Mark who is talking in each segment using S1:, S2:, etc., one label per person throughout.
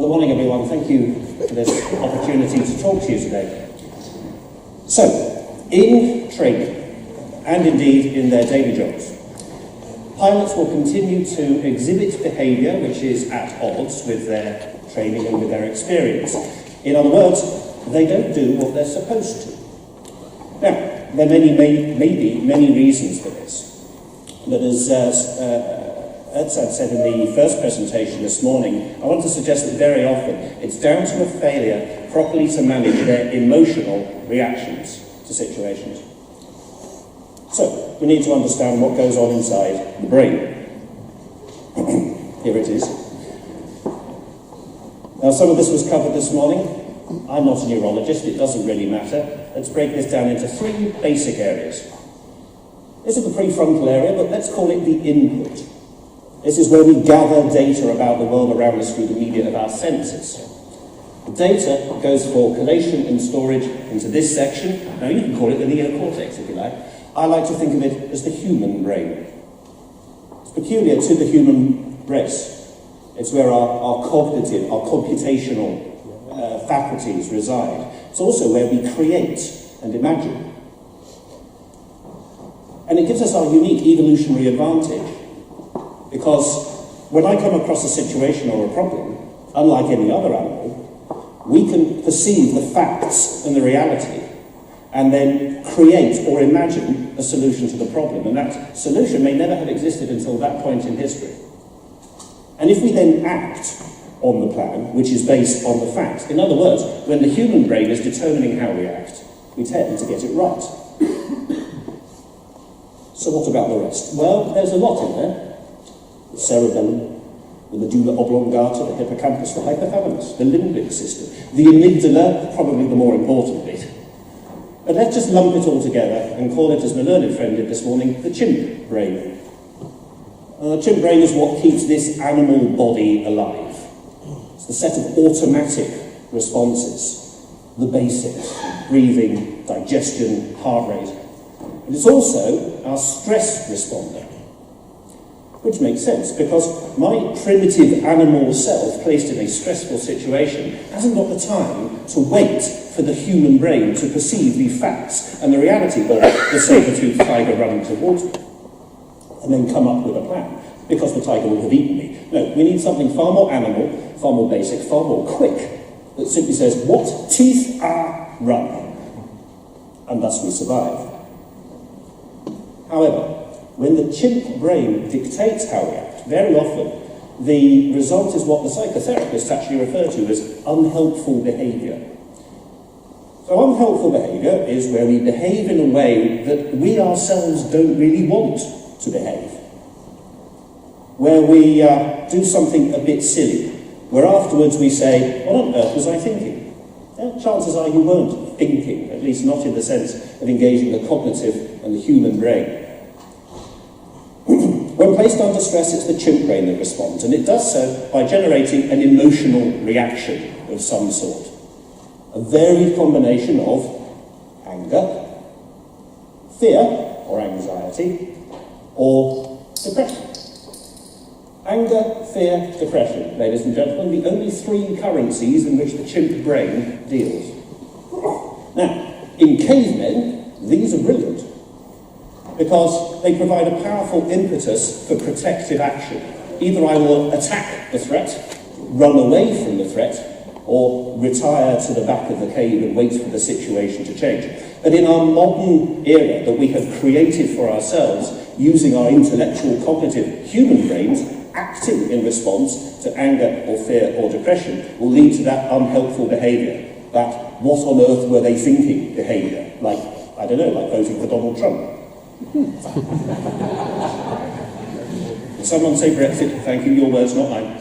S1: Well, good morning, everyone. Thank you for this opportunity to talk to you today. So, in training, and indeed in their daily jobs, pilots will continue to exhibit behaviour which is at odds with their training and with their experience. In other words, they don't do what they're supposed to. Now, there may be many reasons for this, but as Ed said in the first presentation this morning, I want to suggest that very often it's down to a failure properly to manage their emotional reactions to situations. So, we need to understand what goes on inside the brain. Here it is. Now, some of this was covered this morning. I'm not a neurologist, it doesn't really matter. Let's break this down into three basic areas. This is the prefrontal area, but let's call it the input. This is where we gather data about the world around us through the medium of our senses. The data goes for collation and storage into this section. Now, you can call it the neocortex, if you like. I like to think of it as the human brain. It's peculiar to the human race. It's where our cognitive, our computational faculties reside. It's also where we create and imagine. And it gives us our unique evolutionary advantage, because when I come across a situation or a problem, unlike any other animal, we can perceive the facts and the reality and then create or imagine a solution to the problem. And that solution may never have existed until that point in history. And if we then act on the plan, which is based on the facts, in other words, when the human brain is determining how we act, we tend to get it right. So what about the rest? Well, there's a lot in there. The cerebellum, the medulla oblongata, the hippocampus, the hypothalamus, the limbic system, the amygdala, probably the more important bit. But let's just lump it all together and call it, as my learned friend did this morning, the chimp brain. The chimp brain is what keeps this animal body alive. It's the set of automatic responses, the basics: breathing, digestion, heart rate. And it's also our stress responder, which makes sense, because my primitive animal self, placed in a stressful situation, hasn't got the time to wait for the human brain to perceive the facts and the reality of the saber-toothed tiger running towards me, and then come up with a plan, because the tiger will have eaten me. No, we need something far more animal, far more basic, far more quick, that simply says, what teeth are run, and thus we survive. However, when the chimp brain dictates how we act, very often the result is what the psychotherapists actually refer to as unhelpful behaviour. So unhelpful behaviour is where we behave in a way that we ourselves don't really want to behave. Where we do something a bit silly, where afterwards we say, what on earth was I thinking? Chances are you weren't thinking, at least not in the sense of engaging the cognitive and the human brain. When placed under stress, it's the chimp brain that responds, and it does so by generating an emotional reaction of some sort. A varied combination of anger, fear or anxiety, or depression. Anger, fear, depression, ladies and gentlemen, the only three currencies in which the chimp brain deals. Now, in cavemen, these are brilliant, because they provide a powerful impetus for protective action. Either I will attack the threat, run away from the threat, or retire to the back of the cave and wait for the situation to change. But in our modern era that we have created for ourselves, using our intellectual, cognitive human brains, acting in response to anger or fear or depression will lead to that unhelpful behaviour, that what on earth were they thinking behaviour, like, I don't know, like voting for Donald Trump. Did someone say Brexit? Thank you, your words, not mine.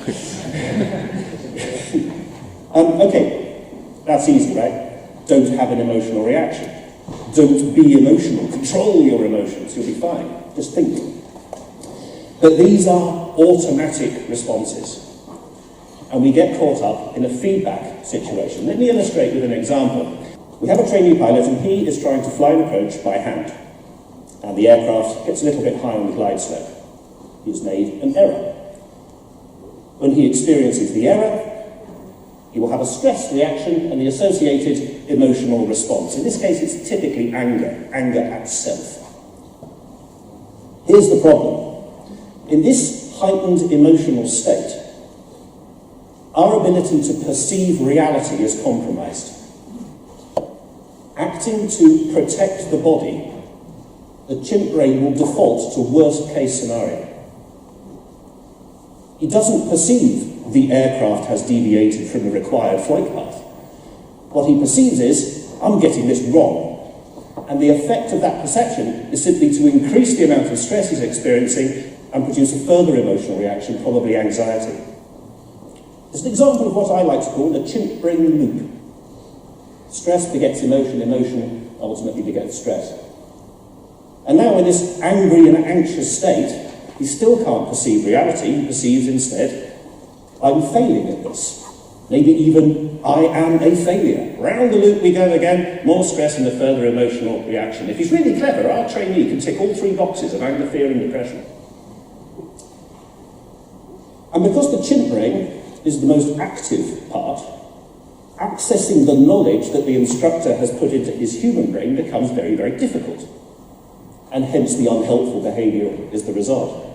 S1: Okay, that's easy, right? Don't have an emotional reaction. Don't be emotional. Control your emotions, you'll be fine. Just think. But these are automatic responses. And we get caught up in a feedback situation. Let me illustrate with an example. We have a trainee pilot and he is trying to fly an approach by hand. And the aircraft gets a little bit high on the glide slope. He's made an error. When he experiences the error, He will have a stress reaction and the associated emotional response. In this case, it's typically anger at self. Here's the problem. In this heightened emotional state, our ability to perceive reality is compromised. Acting to protect the body, the chimp brain will default to worst-case scenario. He doesn't perceive the aircraft has deviated from the required flight path. What he perceives is, I'm getting this wrong. And the effect of that perception is simply to increase the amount of stress he's experiencing and produce a further emotional reaction, probably anxiety. It's an example of what I like to call the chimp brain loop. Stress begets emotion, emotion ultimately begets stress. And now in this angry and anxious state, he still can't perceive reality. He perceives instead, I'm failing at this. Maybe even, I am a failure. Round the loop we go again, more stress and a further emotional reaction. If he's really clever, our trainee can tick all three boxes of anger, fear and depression. And because the chimp brain is the most active part, accessing the knowledge that the instructor has put into his human brain becomes very, very difficult. And hence the unhelpful behaviour is the result.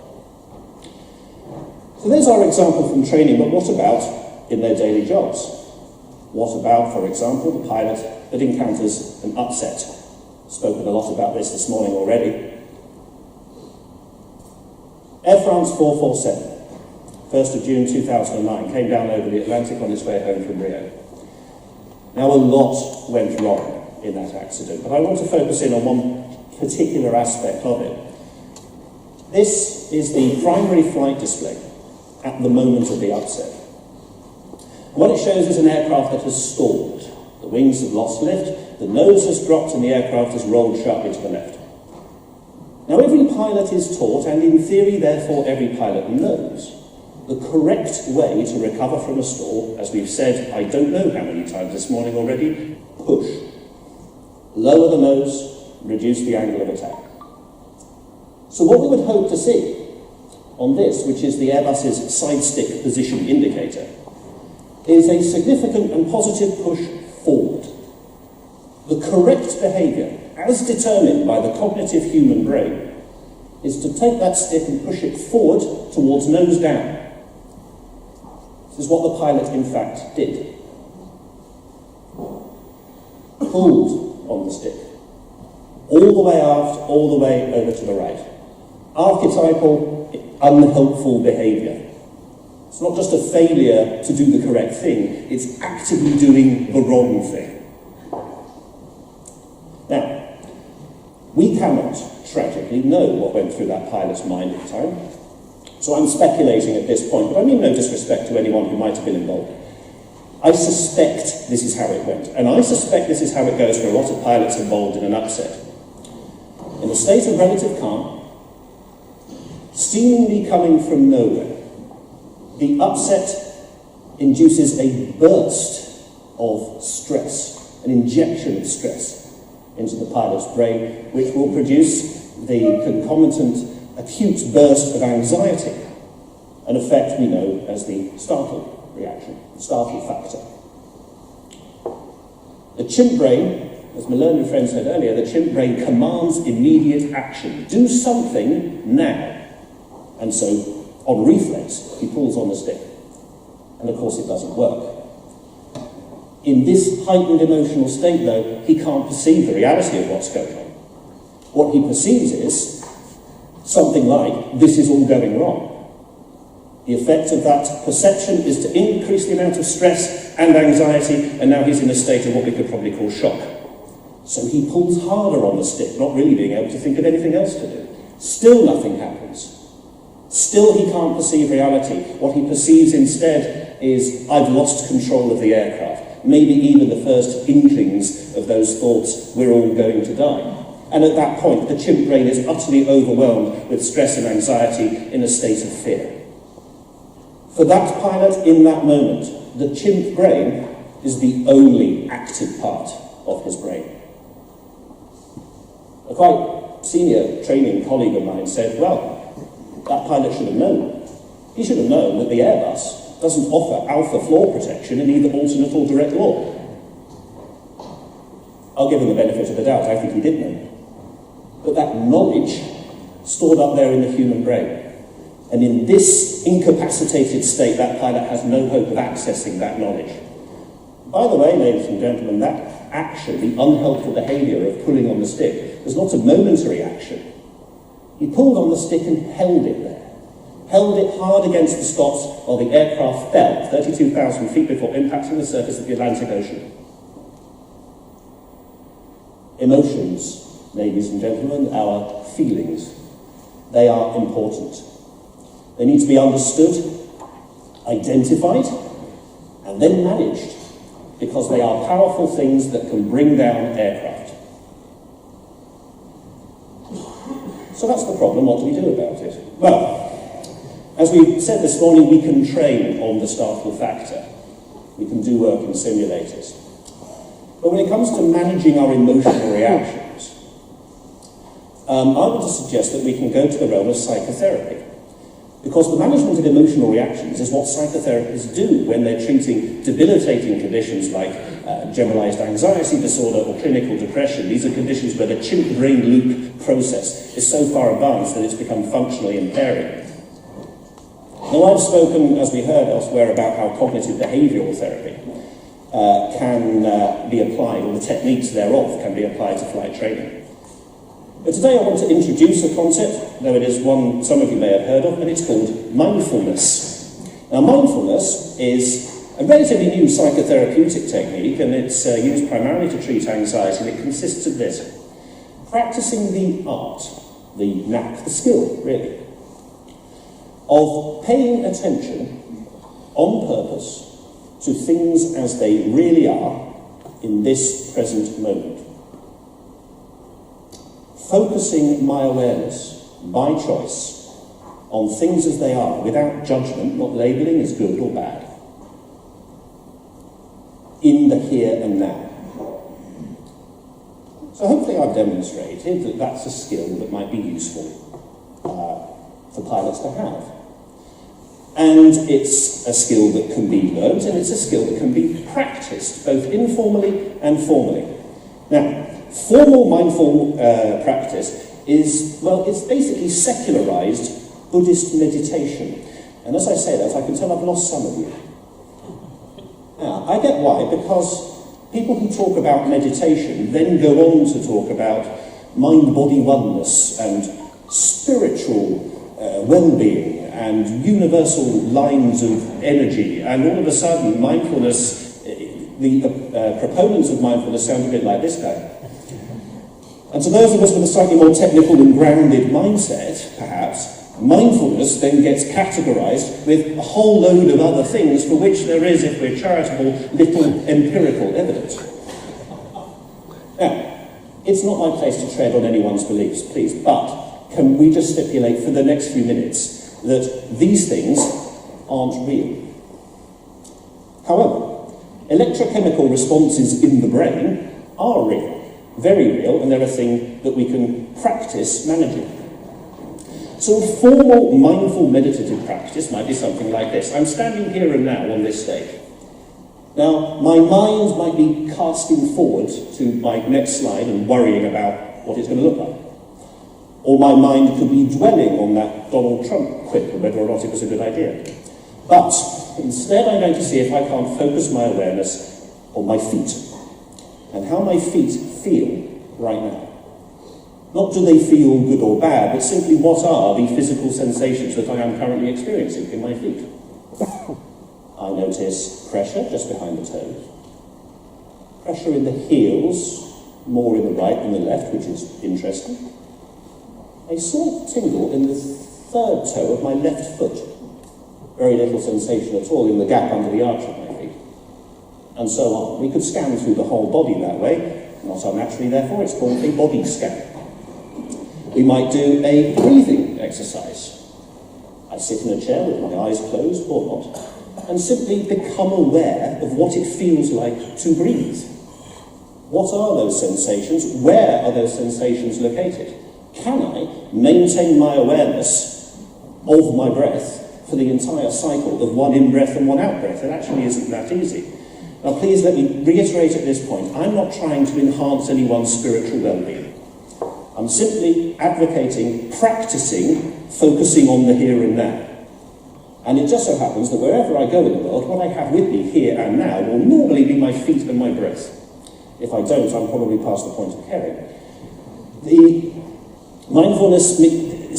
S1: So there's our example from training, but what about in their daily jobs? What about, for example, the pilot that encounters an upset? Spoken a lot about this morning already. Air France 447, 1st of June 2009, came down over the Atlantic on its way home from Rio. Now a lot went wrong in that accident, but I want to focus in on one particular aspect of it. This is the primary flight display at the moment of the upset. What it shows is an aircraft that has stalled. The wings have lost lift, the nose has dropped and the aircraft has rolled sharply to the left. Now every pilot is taught, and in theory therefore every pilot knows, the correct way to recover from a stall, as we've said I don't know how many times this morning already, push. Lower the nose, reduce the angle of attack. So what we would hope to see on this, which is the Airbus's side stick position indicator, is a significant and positive push forward. The correct behaviour, as determined by the cognitive human brain, is to take that stick and push it forward towards nose down. This is what the pilot in fact did. Pulled on the stick. All the way aft, all the way over to the right. Archetypal, unhelpful behaviour. It's not just a failure to do the correct thing, it's actively doing the wrong thing. Now, we cannot, tragically, know what went through that pilot's mind at the time. So I'm speculating at this point, but I mean no disrespect to anyone who might have been involved. I suspect this is how it went, and I suspect this is how it goes for a lot of pilots involved in an upset. In a state of relative calm, seemingly coming from nowhere, the upset induces a burst of stress, an injection of stress into the pilot's brain, which will produce the concomitant acute burst of anxiety, an effect we know as the startle reaction, startle factor. The chimp brain, as my learned friend said earlier, the chimp brain commands immediate action. Do something now. And so, on reflex, he pulls on the stick. And of course it doesn't work. In this heightened emotional state, though, he can't perceive the reality of what's going on. What he perceives is something like, this is all going wrong. The effect of that perception is to increase the amount of stress and anxiety, and now he's in a state of what we could probably call shock. So he pulls harder on the stick, not really being able to think of anything else to do. Still nothing happens. Still he can't perceive reality. What he perceives instead is, I've lost control of the aircraft. Maybe even the first inklings of those thoughts, we're all going to die. And at that point, the chimp brain is utterly overwhelmed with stress and anxiety in a state of fear. For that pilot in that moment, the chimp brain is the only active part of his brain. A quite senior training colleague of mine said, well, that pilot should have known. He should have known that the Airbus doesn't offer alpha floor protection in either alternate or direct law. I'll give him the benefit of the doubt, I think he did know. But that knowledge stored up there in the human brain. And in this incapacitated state, that pilot has no hope of accessing that knowledge. By the way, ladies and gentlemen, that action, the unhelpful behaviour of pulling on the stick, was not a momentary action. He pulled on the stick and held it there. Held it hard against the stops while the aircraft fell 32,000 feet before impacting the surface of the Atlantic Ocean. Emotions, ladies and gentlemen, our feelings, they are important. They need to be understood, identified, and then managed, because they are powerful things that can bring down aircraft. So that's the problem. What do we do about it? Well, as we said this morning, we can train on the startle factor. We can do work in simulators. But when it comes to managing our emotional reactions, I want to suggest that we can go to the realm of psychotherapy. Because the management of emotional reactions is what psychotherapists do when they're treating debilitating conditions like generalized anxiety disorder or clinical depression. These are conditions where the chimp brain loop process is so far advanced that it's become functionally impairing. Now, I've spoken, as we heard elsewhere, about how cognitive behavioural therapy can be applied, or the techniques thereof can be applied to flight training. But today I want to introduce a concept, though it is one some of you may have heard of, and it's called mindfulness. Now, mindfulness is a relatively new psychotherapeutic technique, and it's used primarily to treat anxiety, and it consists of this: practicing the art, the knack, the skill, really, of paying attention on purpose to things as they really are in this present moment. Focusing my awareness, by choice, on things as they are, without judgment, not labelling as good or bad, in the here and now. So hopefully I've demonstrated that that's a skill that might be useful for pilots to have. And it's a skill that can be learned, and it's a skill that can be practiced, both informally and formally. Now, formal mindful practice is, well, it's basically secularized Buddhist meditation. And as I say that, I can tell I've lost some of you. Now, I get why, because people who talk about meditation then go on to talk about mind-body oneness and spiritual well-being and universal lines of energy, and all of a sudden mindfulness, the proponents of mindfulness sound a bit like this guy. And to those of us with a slightly more technical and grounded mindset, perhaps, mindfulness then gets categorized with a whole load of other things for which there is, if we're charitable, little empirical evidence. Now, it's not my place to tread on anyone's beliefs, please, but can we just stipulate for the next few minutes that these things aren't real? However, electrochemical responses in the brain are real. Very real, and they're a thing that we can practice managing. So a formal mindful meditative practice might be something like this. I'm standing here and now on this stage. Now, my mind might be casting forward to my next slide and worrying about what it's going to look like. Or my mind could be dwelling on that Donald Trump quip and whether or not it was a good idea. But instead I'm going to see if I can't focus my awareness on my feet and how my feet feel right now. Not do they feel good or bad, but simply what are the physical sensations that I am currently experiencing in my feet. I notice pressure just behind the toes, pressure in the heels, more in the right than the left, which is interesting. A slight tingle in the third toe of my left foot. Very little sensation at all in the gap under the arch of my feet. And so on. We could scan through the whole body that way. Not unnaturally, therefore, it's called a body scan. We might do a breathing exercise. I sit in a chair with my eyes closed, or not, and simply become aware of what it feels like to breathe. What are those sensations? Where are those sensations located? Can I maintain my awareness of my breath for the entire cycle of one in-breath and one out-breath. It actually isn't that easy. Now please let me reiterate at this point, I'm not trying to enhance anyone's spiritual well-being. I'm simply advocating, practicing, focusing on the here and now. And it just so happens that wherever I go in the world, what I have with me here and now will normally be my feet and my breath. If I don't, I'm probably past the point of caring. The mindfulness,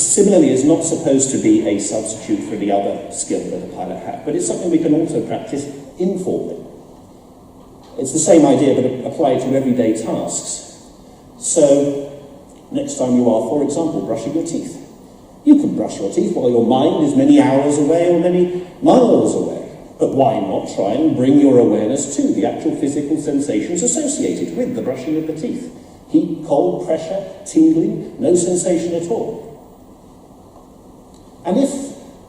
S1: similarly, is not supposed to be a substitute for the other skill that a pilot has, but it's something we can also practice informally. It's the same idea, but applied to everyday tasks. So, next time you are, for example, brushing your teeth. You can brush your teeth while your mind is many hours away or many miles away. But why not try and bring your awareness to the actual physical sensations associated with the brushing of the teeth? Heat, cold, pressure, tingling, no sensation at all. And if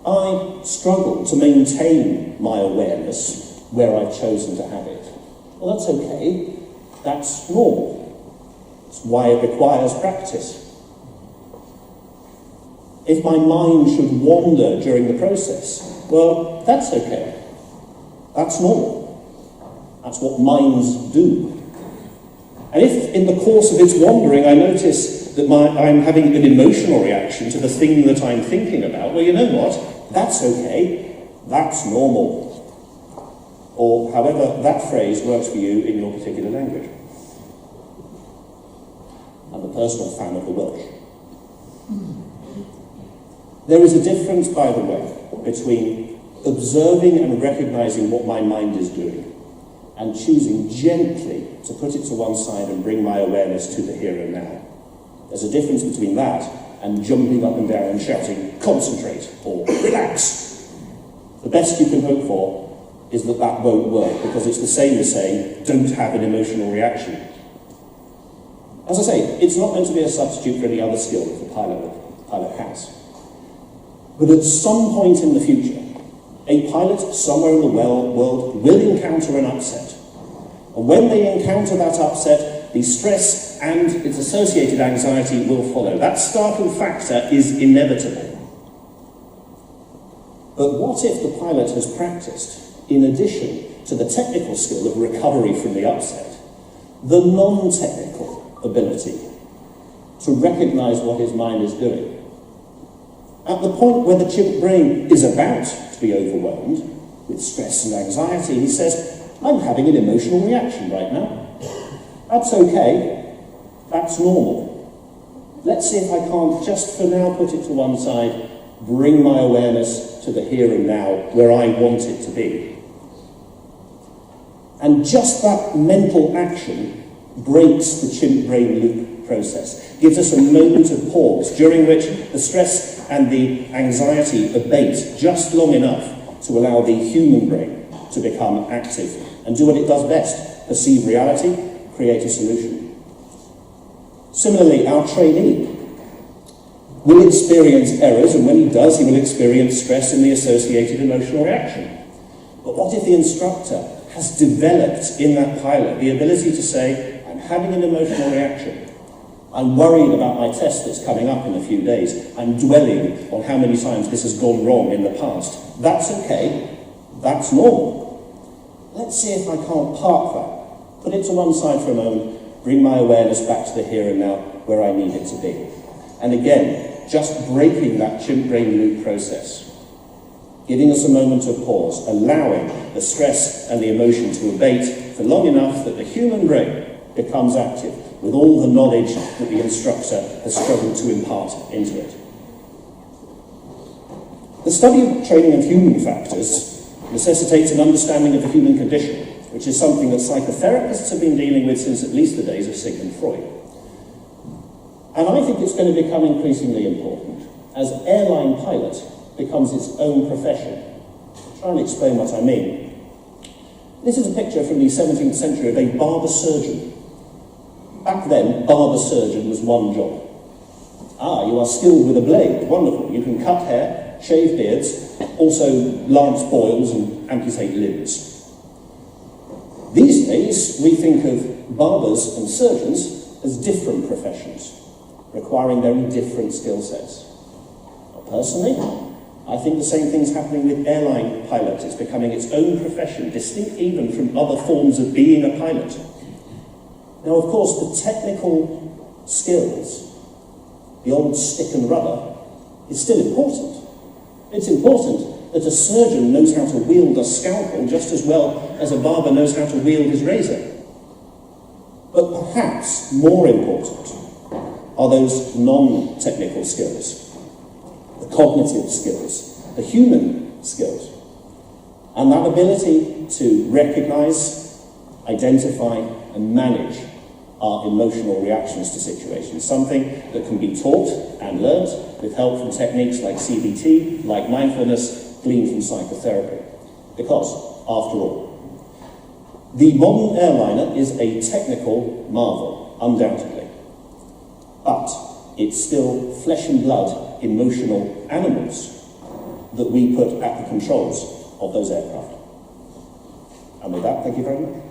S1: I struggle to maintain my awareness where I've chosen to have it, well, that's okay. That's normal. That's why it requires practice. If my mind should wander during the process, well, that's okay. That's normal. That's what minds do. And if in the course of its wandering I notice that I'm having an emotional reaction to the thing that I'm thinking about, well, you know what? That's okay. That's normal. Or however that phrase works for you in your particular language. I'm a personal fan of the Welsh. There is a difference, by the way, between observing and recognizing what my mind is doing and choosing gently to put it to one side and bring my awareness to the here and now. There's a difference between that and jumping up and down and shouting, concentrate, or relax. The best you can hope for is that that won't work, because it's the same as saying, don't have an emotional reaction. As I say, it's not meant to be a substitute for any other skill that the pilot has. But at some point in the future, a pilot somewhere in the world will encounter an upset. And when they encounter that upset, the stress and its associated anxiety will follow. That startle factor is inevitable. But what if the pilot has practiced, in addition to the technical skill of recovery from the upset, the non-technical ability to recognize what his mind is doing? At the point where the chimp brain is about to be overwhelmed with stress and anxiety, he says, I'm having an emotional reaction right now. That's okay. That's normal. Let's see if I can't, just for now, put it to one side, bring my awareness to the here and now, where I want it to be. And just that mental action breaks the chimp brain loop process, gives us a moment of pause during which the stress and the anxiety abate just long enough to allow the human brain to become active and do what it does best, perceive reality, create a solution. Similarly, our trainee will experience errors, and when he does, he will experience stress and the associated emotional reaction. But what if the instructor has developed in that pilot the ability to say, I'm having an emotional reaction. I'm worried about my test that's coming up in a few days. I'm dwelling on how many times this has gone wrong in the past. That's okay. That's normal. Let's see if I can't park that. Put it to one side for a moment. Bring my awareness back to the here and now where I need it to be. And again, just breaking that chimp brain loop process. Giving us a moment of pause. Allowing the stress and the emotion to abate for long enough that the human brain becomes active with all the knowledge that the instructor has struggled to impart into it. The study of training of human factors necessitates an understanding of the human condition, which is something that psychotherapists have been dealing with since at least the days of Sigmund Freud. And I think it's going to become increasingly important as airline pilot becomes its own profession. I'll try and explain what I mean. This is a picture from the 17th century of a barber surgeon. Back then, barber surgeon was one job. Ah, you are skilled with a blade. Wonderful. You can cut hair, shave beards, also lance boils and amputate limbs. These days, we think of barbers and surgeons as different professions, requiring very different skill sets. Now, personally, I think the same thing's happening with airline pilots. It's becoming its own profession, distinct even from other forms of being a pilot. Now, of course, the technical skills, the old stick and rudder, is still important. It's important that a surgeon knows how to wield a scalpel just as well as a barber knows how to wield his razor. But perhaps more important are those non-technical skills, the cognitive skills, the human skills, and that ability to recognise, identify, and manage our emotional reactions to situations, something that can be taught and learnt with help from techniques like CBT, like mindfulness, gleaned from psychotherapy. Because, after all, the modern airliner is a technical marvel, undoubtedly. But it's still flesh and blood, emotional animals that we put at the controls of those aircraft. And with that, thank you very much.